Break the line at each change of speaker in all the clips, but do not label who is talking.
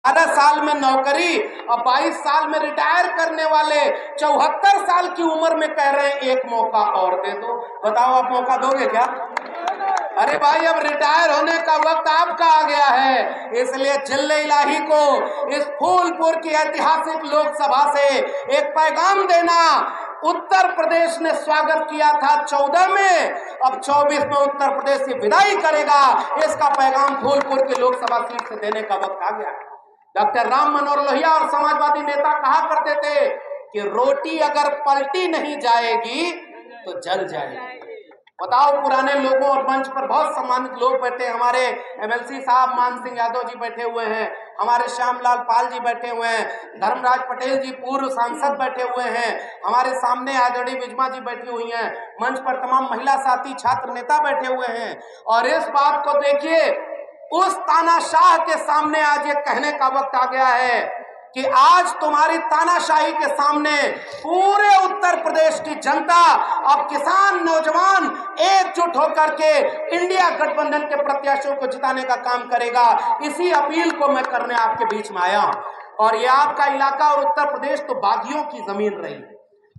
12 साल में नौकरी और 22 साल में रिटायर करने वाले 74 साल की उम्र में कह रहे हैं एक मौका और दे दो। बताओ आप मौका दोगे क्या? अरे भाई अब रिटायर होने का वक्त आपका आ गया है। इसलिए जिले इलाही को इस फूलपुर की ऐतिहासिक लोकसभा से एक पैगाम देना। उत्तर प्रदेश ने स्वागत किया था 14 में, अब 24 में उत्तर प्रदेश की विदाई करेगा। इसका पैगाम फूलपुर की लोकसभा सीट से देने का वक्त आ गया। डॉक्टर राम मनोहर लोहिया और समाजवादी नेता कहा करते थे कि रोटी अगर पलटी नहीं जाएगी तो जल जाएगी। बताओ, पुराने लोगों और मंच पर बहुत सम्मानित लोग बैठे, हमारे एमएलसी साहब मान सिंह यादव जी बैठे हुए हैं, हमारे श्यामलाल पाल जी बैठे हुए हैं, धर्मराज पटेल जी पूर्व सांसद बैठे हुए हैं, हमारे सामने आदरणीय विजमा जी बैठी हुई हैं, मंच पर तमाम महिला साथी छात्र नेता बैठे हुए हैं। और इस बात को देखिए, उस तानाशाह के सामने आज ये कहने का वक्त आ गया है कि आज तुम्हारी तानाशाही के सामने पूरे उत्तर प्रदेश की जनता, अब किसान नौजवान एकजुट होकर के इंडिया गठबंधन के प्रत्याशियों को जिताने का काम करेगा। इसी अपील को मैं करने आपके बीच में आया हूं। और ये आपका इलाका और उत्तर प्रदेश तो बागियों की जमीन रही।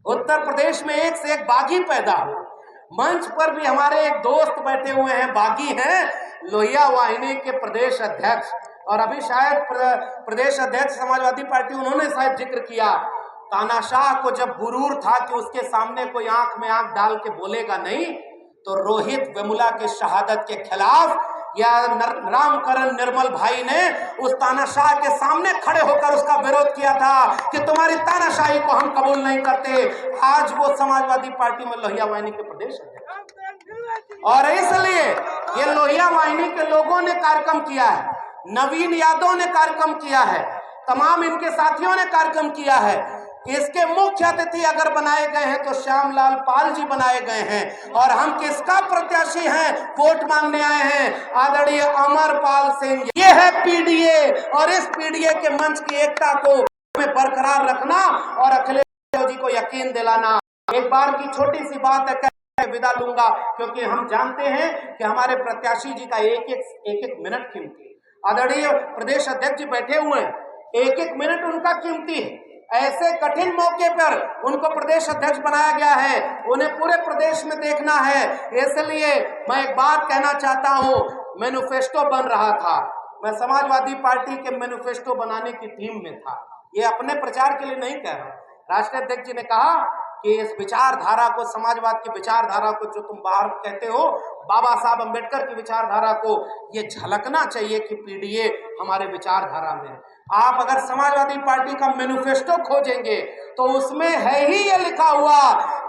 उत्तर प्रदेश में एक से एक बागी पैदा हुआ। मंच पर भी हमारे एक दोस्त बैठे हुए हैं, बागी हैं, लोहिया वाहिनी के प्रदेश अध्यक्ष, और अभी शायद प्रदेश अध्यक्ष समाजवादी पार्टी, उन्होंने शायद जिक्र किया तानाशाह को जब गुरूर था कि उसके सामने कोई आंख में आंख डाल के बोलेगा नहीं, तो रोहित वेमुला के शहादत के खिलाफ या रामकरण निर्मल भाई ने उस तानाशाह के सामने खड़े होकर उसका विरोध किया था कि तुम्हारी तानाशाही को हम कबूल नहीं करते। आज वो समाजवादी पार्टी में लोहिया वाहिनी के प्रदेश अध्यक्ष, और इसलिए ये लोहिया वाहिनी के लोगों ने कार्यक्रम किया है, नवीन यादव ने कार्यक्रम किया है, तमाम इनके साथियों ने कार्यक्रम किया है। इसके मुख्य अतिथि अगर बनाए गए हैं तो श्यामलाल पाल जी बनाए गए हैं। और हम किसका प्रत्याशी हैं? वोट मांगने आए हैं आदरणीय अमरपाल सिंह। ये है पीडीए, और इस पीडीए के मंच की एकता को हमें बरकरार रखना और अखिलेश जी को यकीन दिलाना। एक बार की छोटी सी बात है, विदा लूंगा, क्योंकि हम जानते हैं कि हमारे प्रत्याशी जी का एक एक मिनट कीमती है। आदरणीय प्रदेश अध्यक्ष जी बैठे हुए हैं, एक एक मिनट उनका कीमती है। ऐसे कठिन मौके पर उनको प्रदेश अध्यक्ष बनाया गया है, उन्हें पूरे प्रदेश में देखना है। इसलिए मैं एक बात कहना चाहता हूं, मैनिफेस्टो बन रहा था, मैं समाजवादी पार्टी के मैनिफेस्टो बनाने की टीम में था। ये अपने प्रचार के लिए नहीं कह रहा। राष्ट्रीय अध्यक्ष जी ने कहा कि इस विचारधारा को, समाजवाद की विचारधारा को, जो तुम बाहर कहते हो बाबा साहब अम्बेडकर की विचारधारा को, ये झलकना चाहिए कि पीडीए हमारे विचारधारा में। आप अगर समाजवादी पार्टी का मैनिफेस्टो खोजेंगे तो उसमें है ही ये लिखा हुआ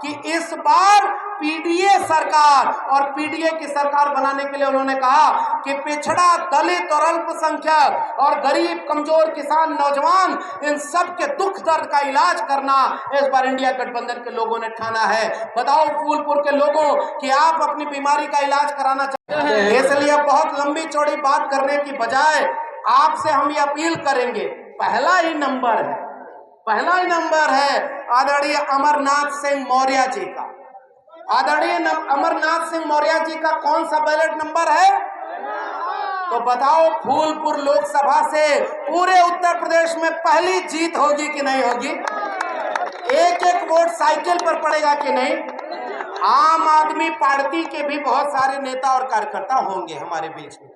कि इस बार पीडीए सरकार, और पीडीए की सरकार बनाने के लिए उन्होंने कहा कि पिछड़ा, दलित और अल्पसंख्यक और गरीब कमजोर किसान नौजवान, इन सब के दुख दर्द का इलाज करना इस बार इंडिया गठबंधन के लोगों ने ठाना है। बताओ फूलपुर के लोगों कि आप अपनी बीमारी का इलाज कराना चाहते हैं। इसलिए बहुत लंबी चौड़ी बात करने की बजाय आपसे हम ये अपील करेंगे, पहला ही नंबर है आदरणीय अमरनाथ सिंह मौर्य जी का। आदरणीय अमरनाथ सिंह मौर्य जी का कौन सा बैलेट नंबर है? तो बताओ, फूलपुर लोकसभा से पूरे उत्तर प्रदेश में पहली जीत होगी कि नहीं होगी? एक एक वोट साइकिल पर पड़ेगा कि नहीं? आम आदमी पार्टी के भी बहुत सारे नेता और कार्यकर्ता होंगे हमारे बीच में,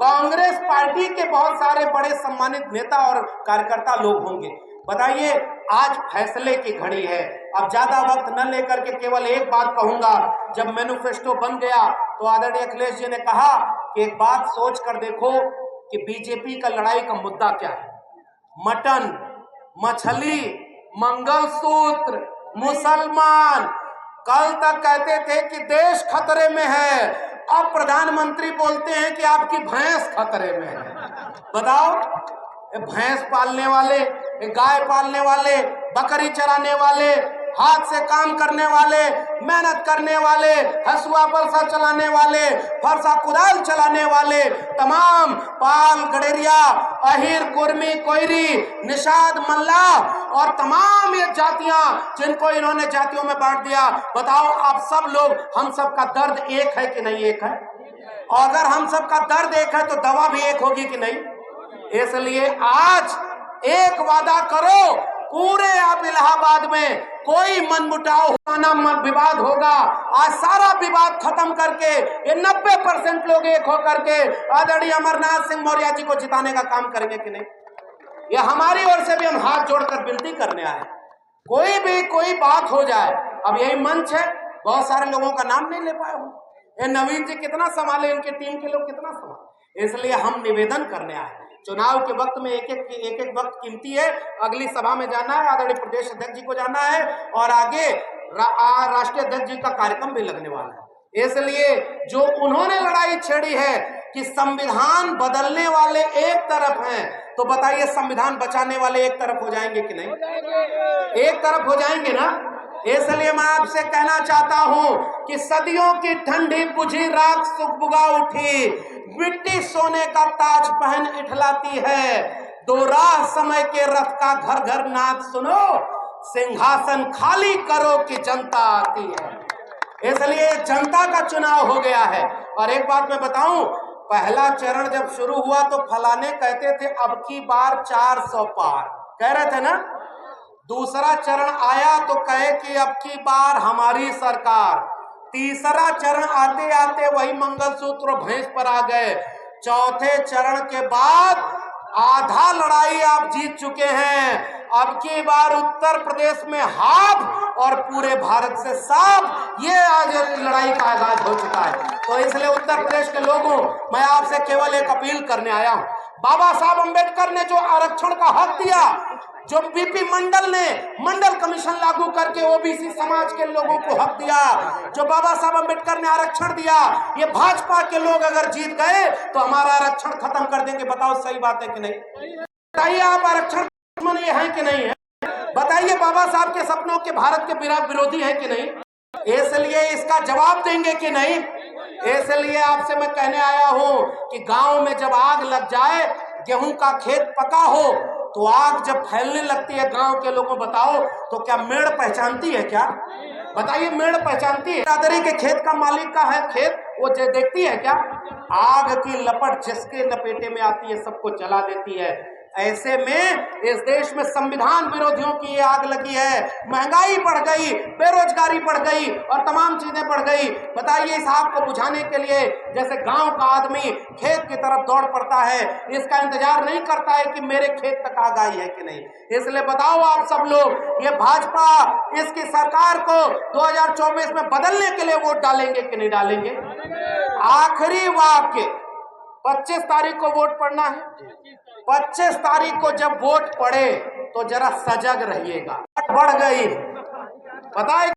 कांग्रेस पार्टी के बहुत सारे बड़े सम्मानित नेता और कार्यकर्ता लोग होंगे। बताइए, आज फैसले की घड़ी है। अब ज्यादा वक्त न लेकर के केवल एक बात कहूंगा, जब मैनिफेस्टो बन गया तो आदरणीय अखिलेश जी ने कहा कि एक बात सोच कर देखो कि बीजेपी का लड़ाई का मुद्दा क्या है। मटन, मछली, मंगलसूत्र, मुसलमान। कल तक कहते थे कि देश खतरे में है, अब प्रधानमंत्री बोलते हैं कि आपकी भैंस खतरे में है। बताओ, भैंस पालने वाले, गाय पालने वाले, बकरी चराने वाले, हाथ से काम करने वाले, मेहनत करने वाले, हसुआ बरसा चलाने वाले, फरसा कुदाल चलाने वाले, तमाम पाल, गडेरिया, अहिर, कुर्मी, कोयरी, निषाद, मल्ला और तमाम ये जातियां जिनको इन्होंने जातियों में बांट दिया। बताओ, आप सब लोग, हम सब का दर्द एक है कि नहीं एक है? और अगर हम सब का दर्द एक है तो दवा भी एक होगी कि नहीं? इसलिए आज एक वादा करो, पूरे आप इलाहाबाद में कोई मनमुटाव होना विवाद होगा, आज सारा विवाद खत्म करके ये 90% लोग एक होकर के आदरणीय अमरनाथ सिंह मौर्य जी को जिताने का काम करेंगे कि नहीं? ये हमारी ओर से भी हम हाथ जोड़कर विनती करने आए। कोई भी कोई बात हो जाए, अब यही मंच है, बहुत सारे लोगों का नाम नहीं ले पाए हूं, ये नवीन जी कितना संभाले, इनके टीम के लोग कितना संभाले, इसलिए हम निवेदन करने आए। चुनाव के वक्त में एक एक वक्त कीमती है, अगली सभा में जाना है, आदरणीय प्रदेश अध्यक्ष जी को जाना है और आगे राष्ट्रीय अध्यक्ष जी का कार्यक्रम भी लगने वाला है। इसलिए जो उन्होंने लड़ाई छेड़ी है कि संविधान बदलने वाले एक तरफ हैं, तो बताइए संविधान बचाने वाले एक तरफ हो जाएंगे कि नहीं? एक तरफ हो जाएंगे ना? इसलिए मैं आपसे कहना चाहता हूं कि सदियों की ठंडी बुझी राख सुखबुगा उठी, मिट्टी सोने का ताज पहन इठलाती है, दो राह समय के रथ का घर घर नाद सुनो, सिंहासन खाली करो कि जनता आती है। इसलिए जनता का चुनाव हो गया है। और एक बात मैं बताऊं, पहला चरण जब शुरू हुआ तो फलाने कहते थे अब की बार 400 पार, कह रहे थे ना। दूसरा चरण आया तो कहे कि अब की बार हमारी सरकार। तीसरा चरण आते आते वही मंगलसूत्र भैंस पर आ गए। चौथे चरण के बाद आधा लड़ाई आप जीत चुके हैं। अब की बार उत्तर प्रदेश में हाफ और पूरे भारत से साफ, ये आज लड़ाई का आगाज हो चुका है। तो इसलिए उत्तर प्रदेश के लोगों, मैं आपसे केवल एक अपील करने आया हूं। बाबा साहब अंबेडकर ने जो आरक्षण का हक दिया, जो बीपी मंडल ने मंडल कमीशन लागू करके ओबीसी समाज के लोगों को हक दिया, जो बाबा साहब अंबेडकर ने आरक्षण दिया, ये भाजपा के लोग अगर जीत गए तो हमारा आरक्षण खत्म कर देंगे। बताओ सही बात है कि नहीं? बताइए आप आरक्षण ये है कि नहीं है? बताइए बाबा साहब के सपनों के भारत के विरोधी है कि नहीं? इसलिए इसका जवाब देंगे कि नहीं? इसलिए आपसे मैं कहने आया हूं कि गांव में जब आग लग जाए, गेहूं का खेत पका हो, तो आग जब फैलने लगती है गांव के लोगों, बताओ तो क्या मेड़ पहचानती है? क्या बताइए, मेड़ पहचानती है? बिरादरी के खेत का मालिक का है खेत, वो देखती है क्या? आग की लपट जिसके लपेटे में आती है सबको जला देती है। ऐसे में इस देश में संविधान विरोधियों की ये आग लगी है, महंगाई बढ़ गई, बेरोजगारी बढ़ गई और तमाम चीजें बढ़ गई। बताइए इस आग को बुझाने के लिए जैसे गांव का आदमी खेत की तरफ दौड़ पड़ता है, इसका इंतजार नहीं करता है कि मेरे खेत तक आग आई है कि नहीं। इसलिए बताओ आप सब लोग, ये भाजपा इसकी सरकार को 2024 में बदलने के लिए वोट डालेंगे कि नहीं डालेंगे? आखिरी वाक्य, 25 तारीख को वोट पड़ना है। 25 तारीख को जब वोट पड़े तो जरा सजग रहिएगा। बढ़ गई, पता है